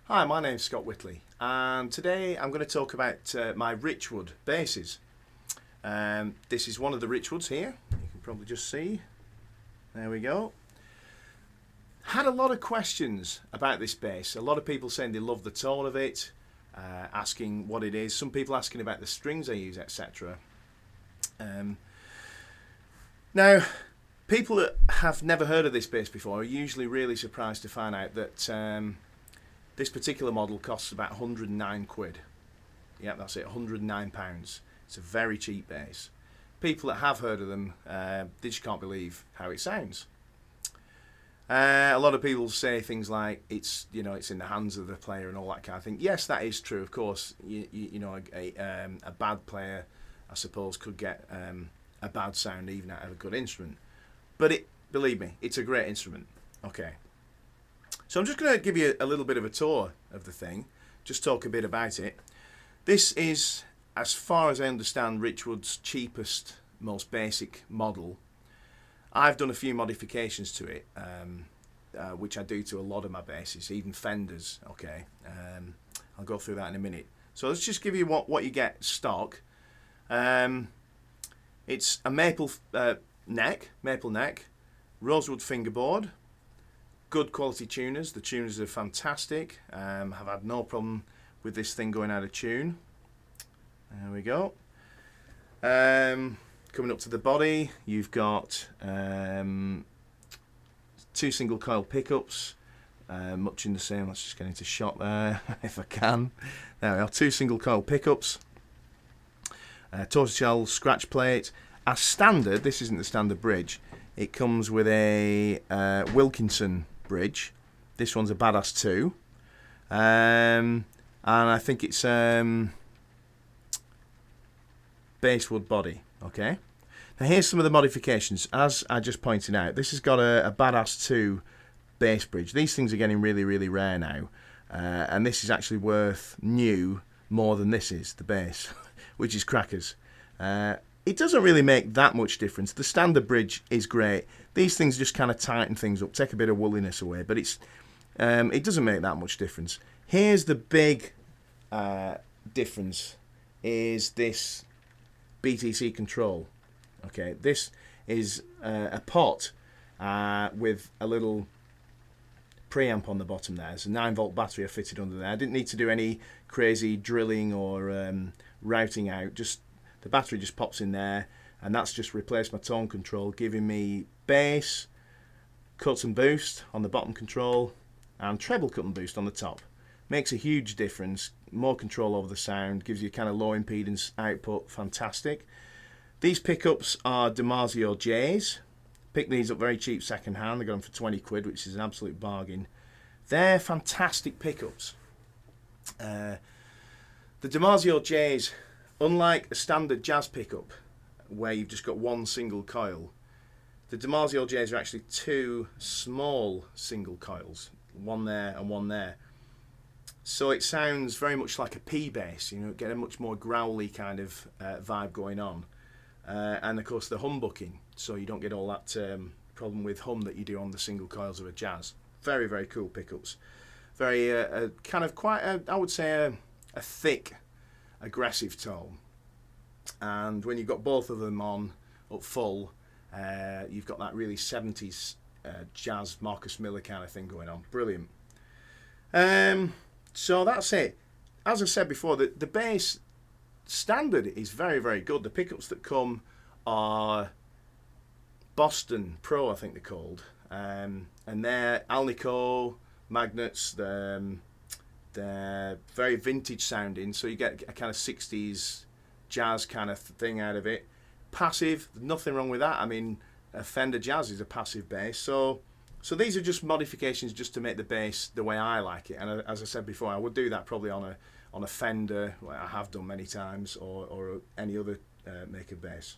Hi, my name's Scott Whitley, and today I'm going to talk about my Richwood basses. This is one of the Richwoods here. You can probably just see. There we go. Had a lot of questions about this bass. A lot of people saying they love the tone of it, asking what it is. Some people asking about the strings I use, etc. Now, people that have never heard of this bass before are usually really surprised to find out that this particular model costs about 109 quid. Yeah, that's it, 109 pounds. It's a very cheap bass. People that have heard of them, they just can't believe how it sounds. A lot of people say things like it's in the hands of the player and all that kind of thing. Yes, that is true. Of course, a bad player, I suppose, could get a bad sound even out of a good instrument. But believe me, it's a great instrument. Okay. So I'm just going to give you a little bit of a tour of the thing, just talk a bit about it. This is, as far as I understand, Richwood's cheapest, most basic model. I've done a few modifications to it, which I do to a lot of my basses, even Fenders. Okay, I'll go through that in a minute. So let's just give you what you get stock. It's a maple neck, rosewood fingerboard. Good quality tuners. The tuners are fantastic. Have had no problem with this thing going out of tune. There we go. Coming up to the body, you've got 2 single coil pickups, much in the same. Let's just get into shot there if I can. There we are. 2 single coil pickups, tortoiseshell scratch plate. As standard, this isn't the standard bridge. It comes with a Wilkinson bridge. This one's a Badass 2, and I think it's basswood body. Okay, now here's some of the modifications. As I just pointed out, this has got a Badass 2 bass bridge. These things are getting really rare now, and this is actually worth new more than this is, the bass, which is crackers. It doesn't really make that much difference. The standard bridge is great. These things just kind of tighten things up, take a bit of woolliness away, but it doesn't make that much difference. Here's the big difference, is this BTC control. Okay, this is a pot with a little preamp on the bottom there. There's a 9-volt battery I fitted under there. I didn't need to do any crazy drilling or routing out, just the battery just pops in there, and that's just replaced my tone control, giving me bass, cut and boost on the bottom control, and treble cut and boost on the top. Makes a huge difference, more control over the sound, gives you kind of low impedance output, fantastic. These pickups are Damasio J's. Picked these up very cheap second hand, I got them for 20 quid, which is an absolute bargain. They're fantastic pickups. The Damasio J's, unlike a standard jazz pickup where you've just got one single coil, the Damasio J's are actually 2 small single coils, one there and one there. So it sounds very much like a P bass, get a much more growly kind of vibe going on. And of course the humbucking, so you don't get all that problem with hum that you do on the single coils of a jazz. Very cool pickups. Very kind of quite, I would say, a thick, aggressive tone, and when you've got both of them on up full, you've got that really 70s jazz Marcus Miller kind of thing going on. Brilliant. So that's it. As I said before, the bass standard is very good. The pickups that come are Boston Pro, I think they're called, and they're Alnico magnets. They're very vintage sounding, so you get a kind of 60s jazz kind of thing out of it. Passive, nothing wrong with that. I mean, a Fender Jazz is a passive bass, so these are just modifications just to make the bass the way I like it. And as I said before, I would do that probably on a Fender, like I have done many times, or any other maker bass.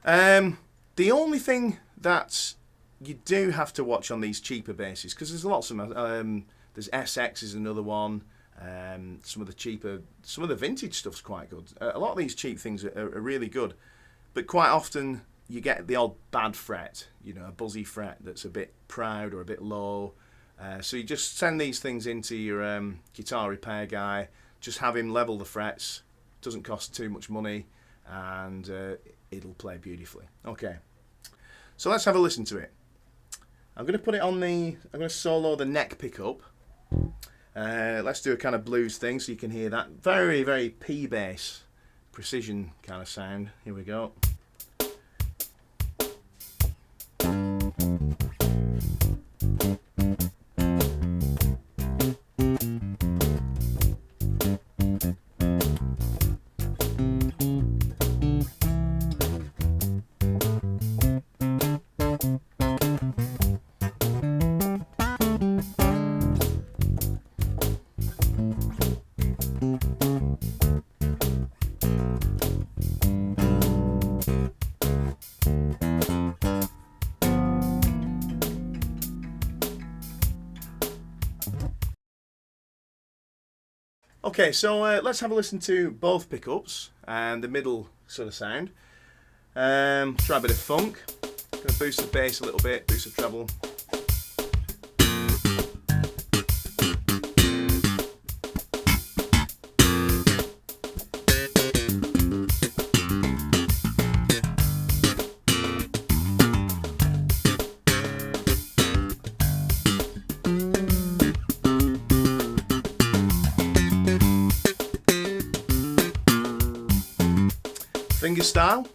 The only thing that you do have to watch on these cheaper basses, because there's lots of them. There's SX is another one. Some of the vintage stuff's quite good. A lot of these cheap things are really good, but quite often you get the odd bad fret, a buzzy fret that's a bit proud or a bit low, So you just send these things into your guitar repair guy, just have him level the frets, doesn't cost too much money, and it'll play beautifully. Okay, so let's have a listen to it. I'm going to put it on I'm going to solo the neck pickup. Let's do a kind of blues thing so you can hear that very, very P bass precision kind of sound. Here we go. Okay, so let's have a listen to both pickups and the middle sort of sound. Try a bit of funk. Going to boost the bass a little bit, boost the treble. Finger style.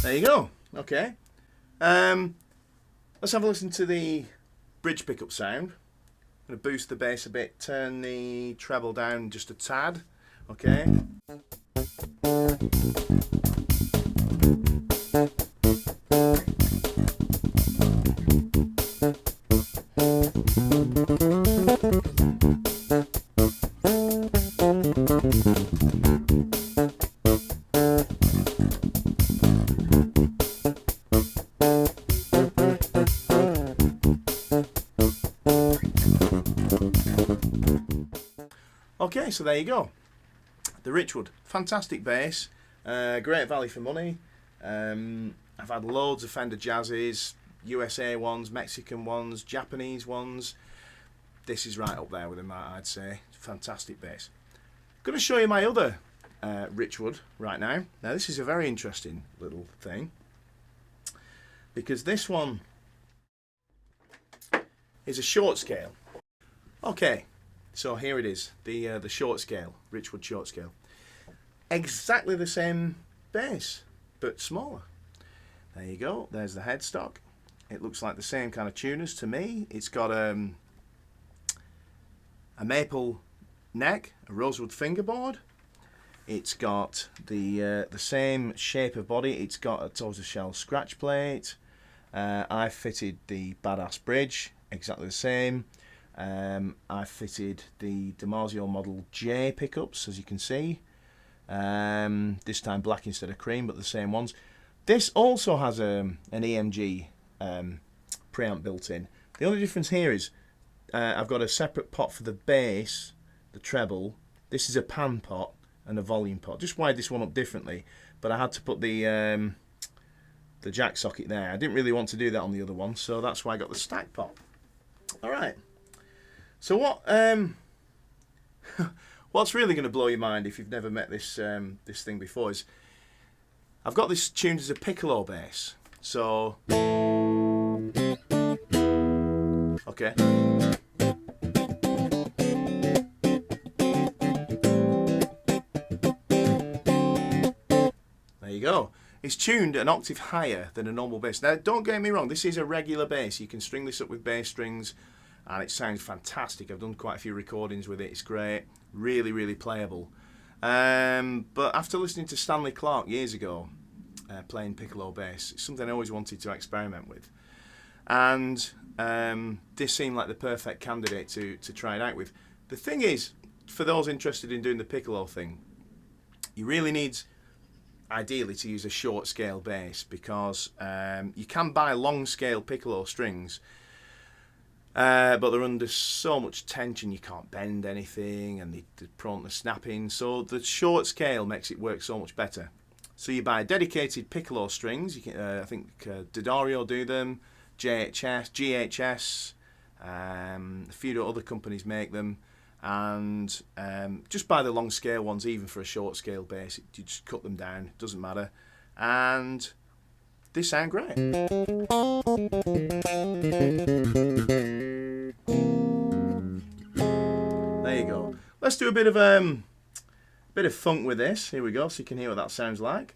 There you go. Okay. Let's have a listen to the bridge pickup sound. I'm going to boost the bass a bit, turn the treble down just a tad. Okay. Okay, so there you go. The Richwood, fantastic bass, great value for money. I've had loads of Fender Jazzes, USA ones, Mexican ones, Japanese ones. This is right up there with them, I'd say. Fantastic bass. I'm going to show you my other Richwood right now. Now this is a very interesting little thing, because this one is a short scale. Okay, so here it is, the short scale, Richwood short scale. Exactly the same bass, but smaller. There you go, there's the headstock. It looks like the same kind of tuners to me. It's got a maple neck, a rosewood fingerboard. It's got the same shape of body. It's got a tortoiseshell scratch plate. I fitted the Badass bridge, exactly the same. I fitted the DiMarzio Model J pickups, as you can see. This time black instead of cream, but the same ones. This also has an EMG preamp built in. The only difference here is I've got a separate pot for the bass, the treble. This is a pan pot and a volume pot. Just wired this one up differently, but I had to put the jack socket there. I didn't really want to do that on the other one, so that's why I got the stack pot. All right. So what? What's really going to blow your mind if you've never met this this thing before is I've got this tuned as a piccolo bass. So okay. There you go. It's tuned an octave higher than a normal bass. Now, don't get me wrong, this is a regular bass. You can string this up with bass strings, and it sounds fantastic. I've done quite a few recordings with it. It's great, really, really playable. But after listening to Stanley Clarke years ago, playing piccolo bass, it's something I always wanted to experiment with. And this seemed like the perfect candidate to try it out with. The thing is, for those interested in doing the piccolo thing, you really need, ideally, to use a short scale bass, because you can buy long scale piccolo strings, but they're under so much tension you can't bend anything, and they're prone to snapping, so the short scale makes it work so much better. So you buy dedicated piccolo strings. You can, I think D'Addario do them, GHS, a few other companies make them, and just buy the long scale ones. Even for a short scale bass, you just cut them down, it doesn't matter, and they sound great. There you go. Let's do a bit of funk with this. Here we go, so you can hear what that sounds like.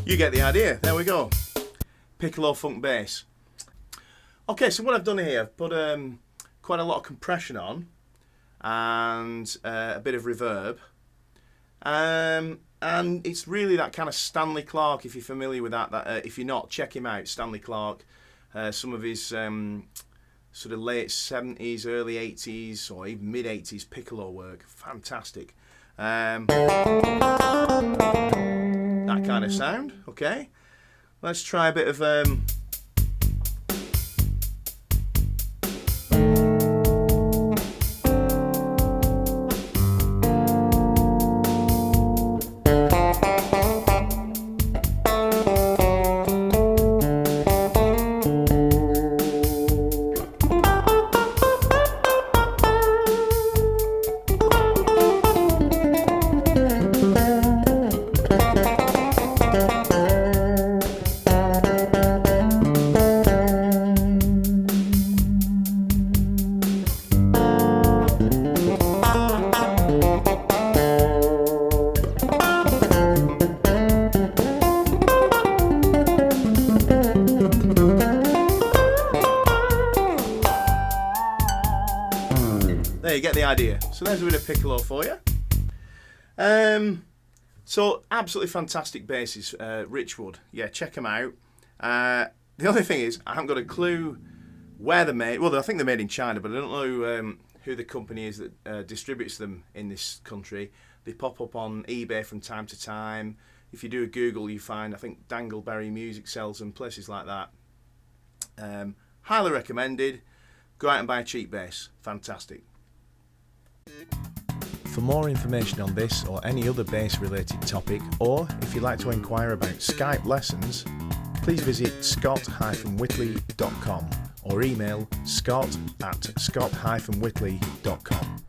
You get the idea. There we go. Piccolo funk bass. Okay, so what I've done here, I've put quite a lot of compression on and a bit of reverb, and it's really that kind of Stanley Clarke. If you're familiar with that, if you're not, check him out. Stanley Clarke, some of his sort of late 70s, early 80s, or even mid 80s piccolo work, fantastic. That kind of sound. Okay, let's try a bit of there you get the idea. So there's a bit of piccolo for you. So absolutely fantastic basses, Richwood. Yeah, check them out. The other thing is, I haven't got a clue where they're made. Well, I think they're made in China, but I don't know who the company is that distributes them in this country. They pop up on eBay from time to time. If you do a Google, you find, I think Dangleberry Music sells them, places like that. Highly recommended. Go out and buy a cheap bass. Fantastic. For more information on this or any other bass related topic, or if you'd like to inquire about Skype lessons, please visit scott-whitley.com or email scott@scott-whitley.com.